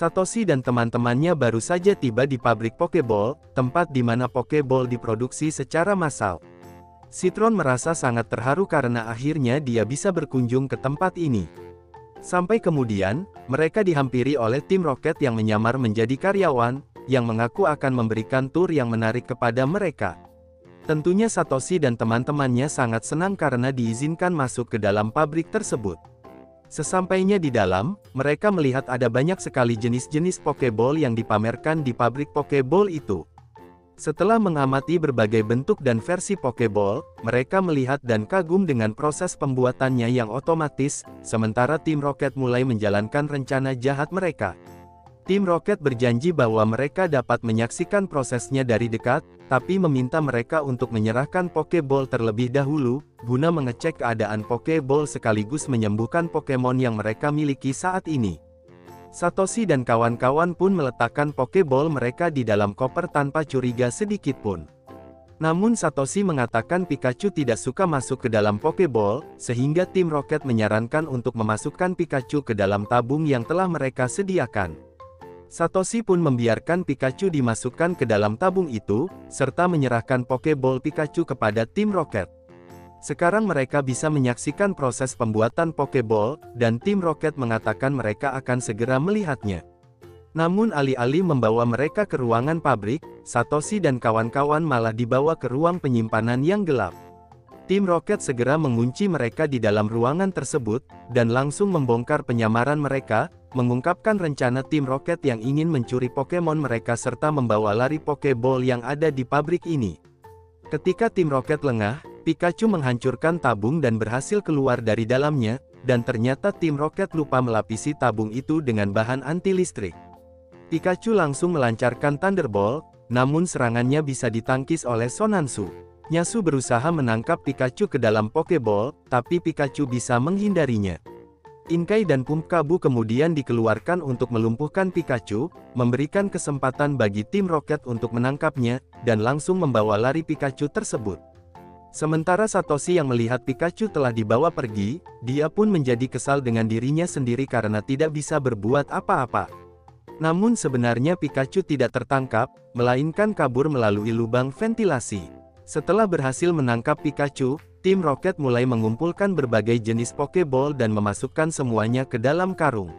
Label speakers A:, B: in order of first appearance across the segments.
A: Satoshi dan teman-temannya baru saja tiba di pabrik Pokeball, tempat di mana Pokeball diproduksi secara massal. Citron merasa sangat terharu karena akhirnya dia bisa berkunjung ke tempat ini. Sampai kemudian, mereka dihampiri oleh tim Rocket yang menyamar menjadi karyawan, yang mengaku akan memberikan tur yang menarik kepada mereka. Tentunya Satoshi dan teman-temannya sangat senang karena diizinkan masuk ke dalam pabrik tersebut. Sesampainya di dalam, mereka melihat ada banyak sekali jenis-jenis Pokeball yang dipamerkan di pabrik Pokeball itu. Setelah mengamati berbagai bentuk dan versi Pokeball, mereka melihat dan kagum dengan proses pembuatannya yang otomatis, sementara tim Rocket mulai menjalankan rencana jahat mereka. Tim Rocket berjanji bahwa mereka dapat menyaksikan prosesnya dari dekat, tapi meminta mereka untuk menyerahkan Pokeball terlebih dahulu, guna mengecek keadaan Pokeball sekaligus menyembuhkan Pokemon yang mereka miliki saat ini. Satoshi dan kawan-kawan pun meletakkan Pokeball mereka di dalam koper tanpa curiga sedikit pun. Namun Satoshi mengatakan Pikachu tidak suka masuk ke dalam Pokeball, sehingga tim Rocket menyarankan untuk memasukkan Pikachu ke dalam tabung yang telah mereka sediakan. Satoshi pun membiarkan Pikachu dimasukkan ke dalam tabung itu, serta menyerahkan Pokeball Pikachu kepada tim Rocket. Sekarang mereka bisa menyaksikan proses pembuatan Pokeball, dan tim Rocket mengatakan mereka akan segera melihatnya. Namun alih-alih membawa mereka ke ruangan pabrik, Satoshi dan kawan-kawan malah dibawa ke ruang penyimpanan yang gelap. Tim Rocket segera mengunci mereka di dalam ruangan tersebut, dan langsung membongkar penyamaran mereka, mengungkapkan rencana tim Rocket yang ingin mencuri Pokemon mereka serta membawa lari Pokeball yang ada di pabrik ini. Ketika tim Rocket lengah, Pikachu menghancurkan tabung dan berhasil keluar dari dalamnya, dan ternyata tim Rocket lupa melapisi tabung itu dengan bahan anti-listrik. Pikachu langsung melancarkan Thunderbolt, namun serangannya bisa ditangkis oleh Sonansu. Nyasu berusaha menangkap Pikachu ke dalam Pokeball, tapi Pikachu bisa menghindarinya. Inkai dan Pumpkabu kemudian dikeluarkan untuk melumpuhkan Pikachu, memberikan kesempatan bagi tim Rocket untuk menangkapnya, dan langsung membawa lari Pikachu tersebut. Sementara Satoshi yang melihat Pikachu telah dibawa pergi, dia pun menjadi kesal dengan dirinya sendiri karena tidak bisa berbuat apa-apa. Namun sebenarnya Pikachu tidak tertangkap, melainkan kabur melalui lubang ventilasi. Setelah berhasil menangkap Pikachu, tim Rocket mulai mengumpulkan berbagai jenis Pokeball dan memasukkan semuanya ke dalam karung.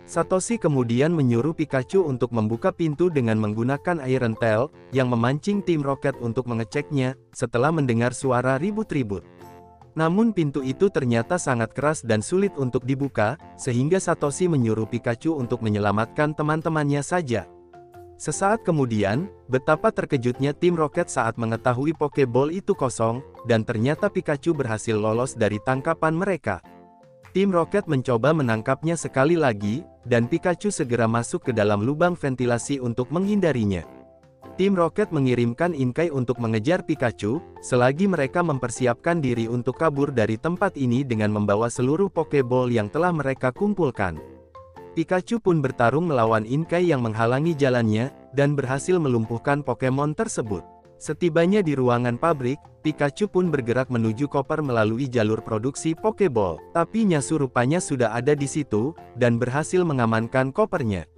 A: Satoshi kemudian menyuruh Pikachu untuk membuka pintu dengan menggunakan Iron Tail, yang memancing tim Rocket untuk mengeceknya, setelah mendengar suara ribut-ribut. Namun pintu itu ternyata sangat keras dan sulit untuk dibuka, sehingga Satoshi menyuruh Pikachu untuk menyelamatkan teman-temannya saja. Sesaat kemudian, betapa terkejutnya tim Rocket saat mengetahui Pokeball itu kosong, dan ternyata Pikachu berhasil lolos dari tangkapan mereka. Tim Rocket mencoba menangkapnya sekali lagi, dan Pikachu segera masuk ke dalam lubang ventilasi untuk menghindarinya. Tim Rocket mengirimkan Inkai untuk mengejar Pikachu, selagi mereka mempersiapkan diri untuk kabur dari tempat ini dengan membawa seluruh Pokeball yang telah mereka kumpulkan. Pikachu pun bertarung melawan Inkai yang menghalangi jalannya, dan berhasil melumpuhkan Pokemon tersebut. Setibanya di ruangan pabrik, Pikachu pun bergerak menuju koper melalui jalur produksi Pokeball. Tapi Nyasu rupanya sudah ada di situ, dan berhasil mengamankan kopernya.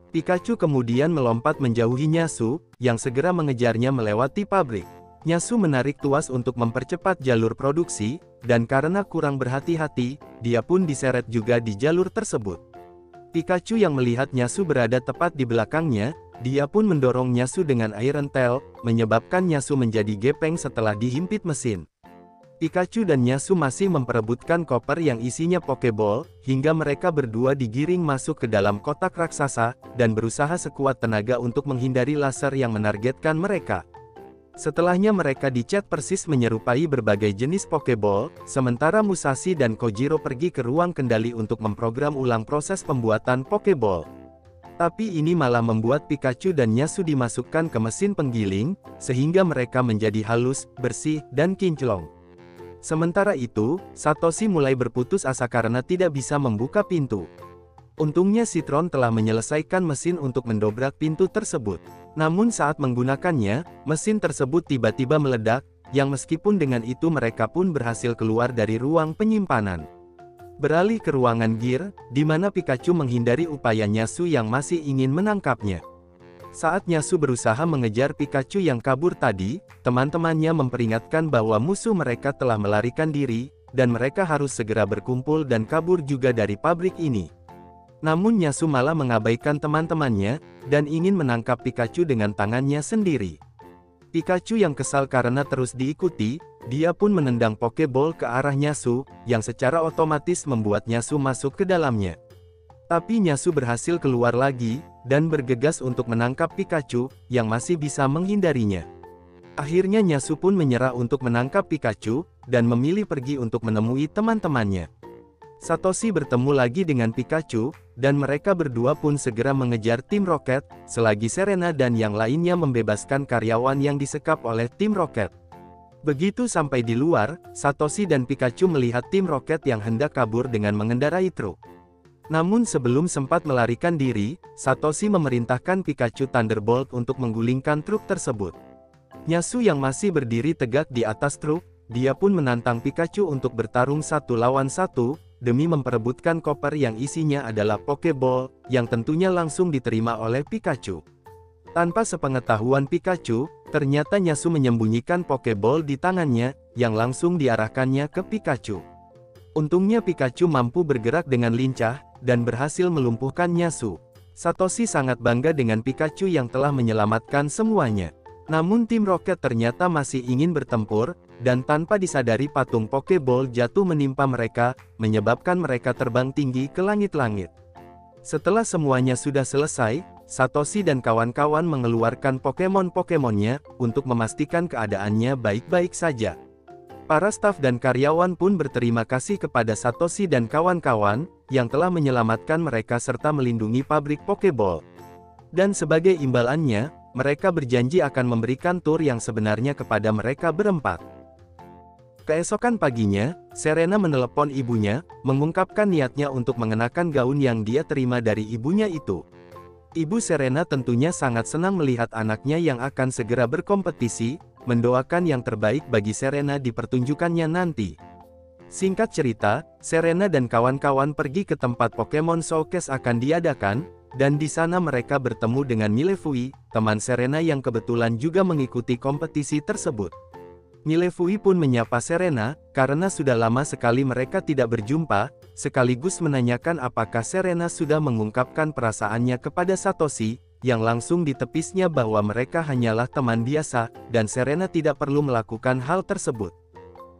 A: Pikachu kemudian melompat menjauhi Nyasu, yang segera mengejarnya melewati pabrik. Nyasu menarik tuas untuk mempercepat jalur produksi, dan karena kurang berhati-hati, dia pun diseret juga di jalur tersebut. Pikachu yang melihat Nyasu berada tepat di belakangnya, dia pun mendorong Nyasu dengan Iron Tail, menyebabkan Nyasu menjadi gepeng setelah dihimpit mesin. Pikachu dan Nyasu masih memperebutkan koper yang isinya Pokeball, hingga mereka berdua digiring masuk ke dalam kotak raksasa, dan berusaha sekuat tenaga untuk menghindari laser yang menargetkan mereka. Setelahnya mereka dicat persis menyerupai berbagai jenis Pokeball, sementara Musashi dan Kojiro pergi ke ruang kendali untuk memprogram ulang proses pembuatan Pokeball. Tapi ini malah membuat Pikachu dan Nyasu dimasukkan ke mesin penggiling, sehingga mereka menjadi halus, bersih, dan kinclong. Sementara itu, Satoshi mulai berputus asa karena tidak bisa membuka pintu. Untungnya Citron telah menyelesaikan mesin untuk mendobrak pintu tersebut. Namun saat menggunakannya, mesin tersebut tiba-tiba meledak, yang meskipun dengan itu mereka pun berhasil keluar dari ruang penyimpanan. Beralih ke ruangan gear, di mana Pikachu menghindari upaya Nyasu yang masih ingin menangkapnya. Saat Nyasu berusaha mengejar Pikachu yang kabur tadi, teman-temannya memperingatkan bahwa musuh mereka telah melarikan diri, dan mereka harus segera berkumpul dan kabur juga dari pabrik ini. Namun Nyasu malah mengabaikan teman-temannya, dan ingin menangkap Pikachu dengan tangannya sendiri. Pikachu yang kesal karena terus diikuti, dia pun menendang Pokeball ke arah Nyasu, yang secara otomatis membuat Nyasu masuk ke dalamnya. Tapi Nyasu berhasil keluar lagi, dan bergegas untuk menangkap Pikachu, yang masih bisa menghindarinya. Akhirnya Nyasu pun menyerah untuk menangkap Pikachu, dan memilih pergi untuk menemui teman-temannya. Satoshi bertemu lagi dengan Pikachu, dan mereka berdua pun segera mengejar Tim Rocket, selagi Serena dan yang lainnya membebaskan karyawan yang disekap oleh Tim Rocket. Begitu sampai di luar, Satoshi dan Pikachu melihat Tim Rocket yang hendak kabur dengan mengendarai truk. Namun sebelum sempat melarikan diri, Satoshi memerintahkan Pikachu Thunderbolt untuk menggulingkan truk tersebut. Nyasu yang masih berdiri tegak di atas truk, dia pun menantang Pikachu untuk bertarung 1 lawan 1, demi memperebutkan koper yang isinya adalah Pokeball, yang tentunya langsung diterima oleh Pikachu. Tanpa sepengetahuan Pikachu, ternyata Nyasu menyembunyikan Pokeball di tangannya, yang langsung diarahkannya ke Pikachu. Untungnya Pikachu mampu bergerak dengan lincah, dan berhasil melumpuhkan Nyasu. Satoshi sangat bangga dengan Pikachu yang telah menyelamatkan semuanya. Namun Tim Rocket ternyata masih ingin bertempur, dan tanpa disadari patung Pokeball jatuh menimpa mereka, menyebabkan mereka terbang tinggi ke langit-langit. Setelah semuanya sudah selesai, Satoshi dan kawan-kawan mengeluarkan Pokemon-Pokemonnya, untuk memastikan keadaannya baik-baik saja. Para staf dan karyawan pun berterima kasih kepada Satoshi dan kawan-kawan, yang telah menyelamatkan mereka serta melindungi pabrik Pokeball. Dan sebagai imbalannya, mereka berjanji akan memberikan tur yang sebenarnya kepada mereka berempat. Keesokan paginya, Serena menelepon ibunya, mengungkapkan niatnya untuk mengenakan gaun yang dia terima dari ibunya itu. Ibu Serena tentunya sangat senang melihat anaknya yang akan segera berkompetisi, mendoakan yang terbaik bagi Serena di pertunjukannya nanti. Singkat cerita, Serena dan kawan-kawan pergi ke tempat Pokemon Showcase akan diadakan, dan di sana mereka bertemu dengan Milevui, teman Serena yang kebetulan juga mengikuti kompetisi tersebut. Milevui pun menyapa Serena, karena sudah lama sekali mereka tidak berjumpa, sekaligus menanyakan apakah Serena sudah mengungkapkan perasaannya kepada Satoshi, yang langsung ditepisnya bahwa mereka hanyalah teman biasa, dan Serena tidak perlu melakukan hal tersebut.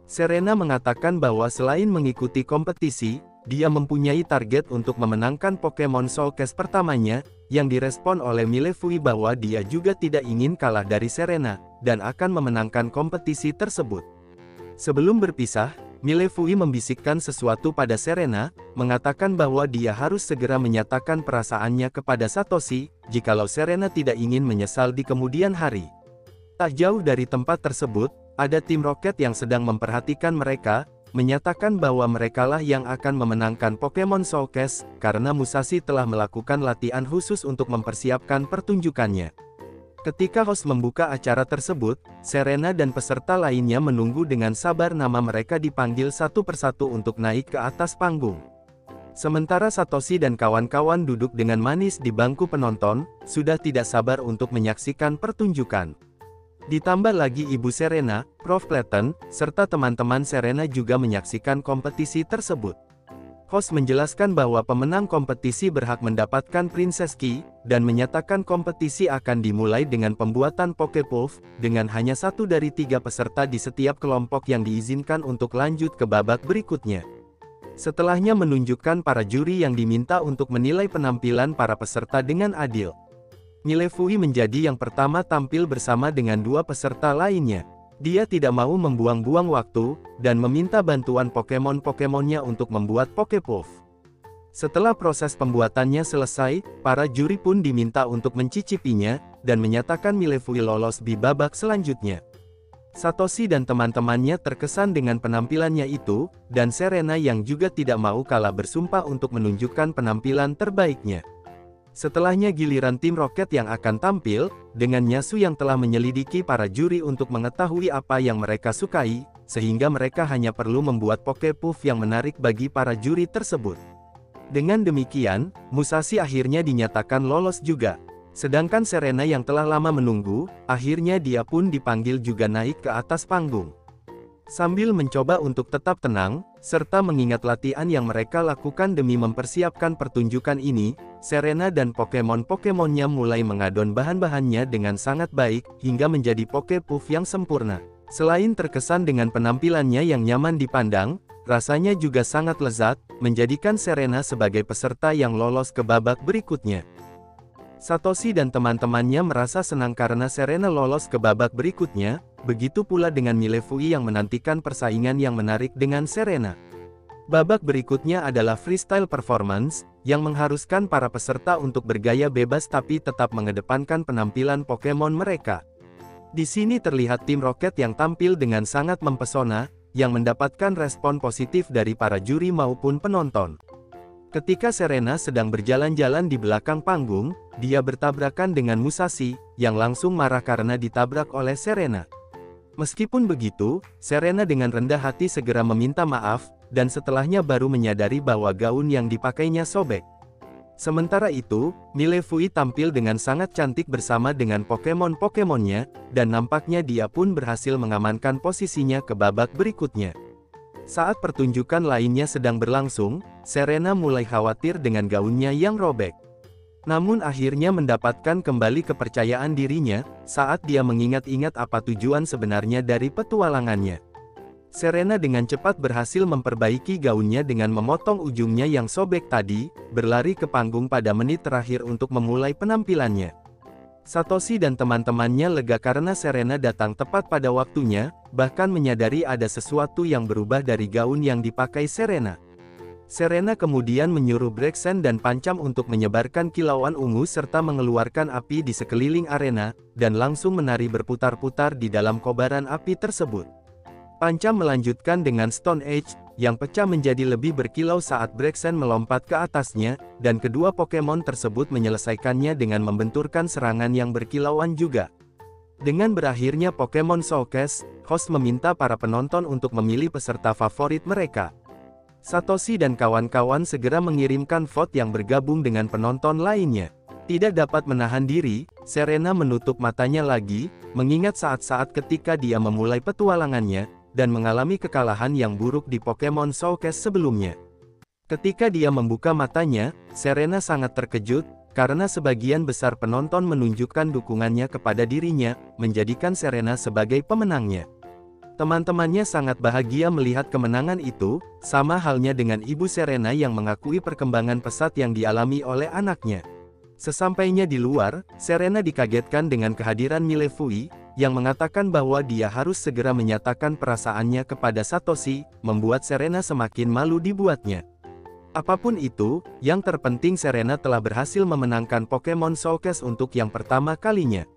A: Serena mengatakan bahwa selain mengikuti kompetisi, dia mempunyai target untuk memenangkan Pokemon Showcase pertamanya, yang direspon oleh Milevui bahwa dia juga tidak ingin kalah dari Serena, dan akan memenangkan kompetisi tersebut. Sebelum berpisah, Milevui membisikkan sesuatu pada Serena, mengatakan bahwa dia harus segera menyatakan perasaannya kepada Satoshi, jikalau Serena tidak ingin menyesal di kemudian hari. Tak jauh dari tempat tersebut, ada Tim Rocket yang sedang memperhatikan mereka, menyatakan bahwa merekalah yang akan memenangkan Pokemon Showcase, karena Musashi telah melakukan latihan khusus untuk mempersiapkan pertunjukannya. Ketika host membuka acara tersebut, Serena dan peserta lainnya menunggu dengan sabar nama mereka dipanggil satu persatu untuk naik ke atas panggung. Sementara Satoshi dan kawan-kawan duduk dengan manis di bangku penonton, sudah tidak sabar untuk menyaksikan pertunjukan. Ditambah lagi ibu Serena, Prof. Clayton, serta teman-teman Serena juga menyaksikan kompetisi tersebut. Host menjelaskan bahwa pemenang kompetisi berhak mendapatkan Princess Key, dan menyatakan kompetisi akan dimulai dengan pembuatan Pokepuff, dengan hanya 1 dari 3 peserta di setiap kelompok yang diizinkan untuk lanjut ke babak berikutnya. Setelahnya menunjukkan para juri yang diminta untuk menilai penampilan para peserta dengan adil. Milevui menjadi yang pertama tampil bersama dengan 2 peserta lainnya. Dia tidak mau membuang-buang waktu, dan meminta bantuan Pokemon-Pokemonnya untuk membuat Pokepuff. Setelah proses pembuatannya selesai, para juri pun diminta untuk mencicipinya, dan menyatakan Milevui lolos di babak selanjutnya. Satoshi dan teman-temannya terkesan dengan penampilannya itu, dan Serena yang juga tidak mau kalah bersumpah untuk menunjukkan penampilan terbaiknya. Setelahnya giliran Tim Rocket yang akan tampil, dengan Nyasu yang telah menyelidiki para juri untuk mengetahui apa yang mereka sukai, sehingga mereka hanya perlu membuat Pokepuff yang menarik bagi para juri tersebut. Dengan demikian, Musashi akhirnya dinyatakan lolos juga. Sedangkan Serena yang telah lama menunggu, akhirnya dia pun dipanggil juga naik ke atas panggung. Sambil mencoba untuk tetap tenang, serta mengingat latihan yang mereka lakukan demi mempersiapkan pertunjukan ini, Serena dan Pokemon-Pokemonnya mulai mengadon bahan-bahannya dengan sangat baik, hingga menjadi Pokepuff yang sempurna. Selain terkesan dengan penampilannya yang nyaman dipandang, rasanya juga sangat lezat, menjadikan Serena sebagai peserta yang lolos ke babak berikutnya. Satoshi dan teman-temannya merasa senang karena Serena lolos ke babak berikutnya, begitu pula dengan Milevoi yang menantikan persaingan yang menarik dengan Serena. Babak berikutnya adalah freestyle performance, yang mengharuskan para peserta untuk bergaya bebas tapi tetap mengedepankan penampilan Pokemon mereka. Di sini terlihat tim Rocket yang tampil dengan sangat mempesona, yang mendapatkan respon positif dari para juri maupun penonton. Ketika Serena sedang berjalan-jalan di belakang panggung, dia bertabrakan dengan Musashi, yang langsung marah karena ditabrak oleh Serena. Meskipun begitu, Serena dengan rendah hati segera meminta maaf, dan setelahnya baru menyadari bahwa gaun yang dipakainya sobek. Sementara itu, Milevoi tampil dengan sangat cantik bersama dengan Pokemon-Pokemonnya, dan nampaknya dia pun berhasil mengamankan posisinya ke babak berikutnya. Saat pertunjukan lainnya sedang berlangsung, Serena mulai khawatir dengan gaunnya yang robek. Namun akhirnya mendapatkan kembali kepercayaan dirinya, saat dia mengingat-ingat apa tujuan sebenarnya dari petualangannya. Serena dengan cepat berhasil memperbaiki gaunnya dengan memotong ujungnya yang sobek tadi, berlari ke panggung pada menit terakhir untuk memulai penampilannya. Satoshi dan teman-temannya lega karena Serena datang tepat pada waktunya, bahkan menyadari ada sesuatu yang berubah dari gaun yang dipakai Serena. Serena kemudian menyuruh Braixen dan Pancham untuk menyebarkan kilauan ungu serta mengeluarkan api di sekeliling arena, dan langsung menari berputar-putar di dalam kobaran api tersebut. Pancham melanjutkan dengan Stone Age, yang pecah menjadi lebih berkilau saat Braixen melompat ke atasnya, dan kedua Pokemon tersebut menyelesaikannya dengan membenturkan serangan yang berkilauan juga. Dengan berakhirnya Pokemon Showcase, host meminta para penonton untuk memilih peserta favorit mereka. Satoshi dan kawan-kawan segera mengirimkan vote yang bergabung dengan penonton lainnya. Tidak dapat menahan diri, Serena menutup matanya lagi, mengingat saat-saat ketika dia memulai petualangannya, dan mengalami kekalahan yang buruk di Pokemon Showcase sebelumnya. Ketika dia membuka matanya, Serena sangat terkejut, karena sebagian besar penonton menunjukkan dukungannya kepada dirinya, menjadikan Serena sebagai pemenangnya. Teman-temannya sangat bahagia melihat kemenangan itu, sama halnya dengan ibu Serena yang mengakui perkembangan pesat yang dialami oleh anaknya. Sesampainya di luar, Serena dikagetkan dengan kehadiran Milevoi, yang mengatakan bahwa dia harus segera menyatakan perasaannya kepada Satoshi, membuat Serena semakin malu dibuatnya. Apapun itu, yang terpenting Serena telah berhasil memenangkan Pokemon Showcase untuk yang pertama kalinya.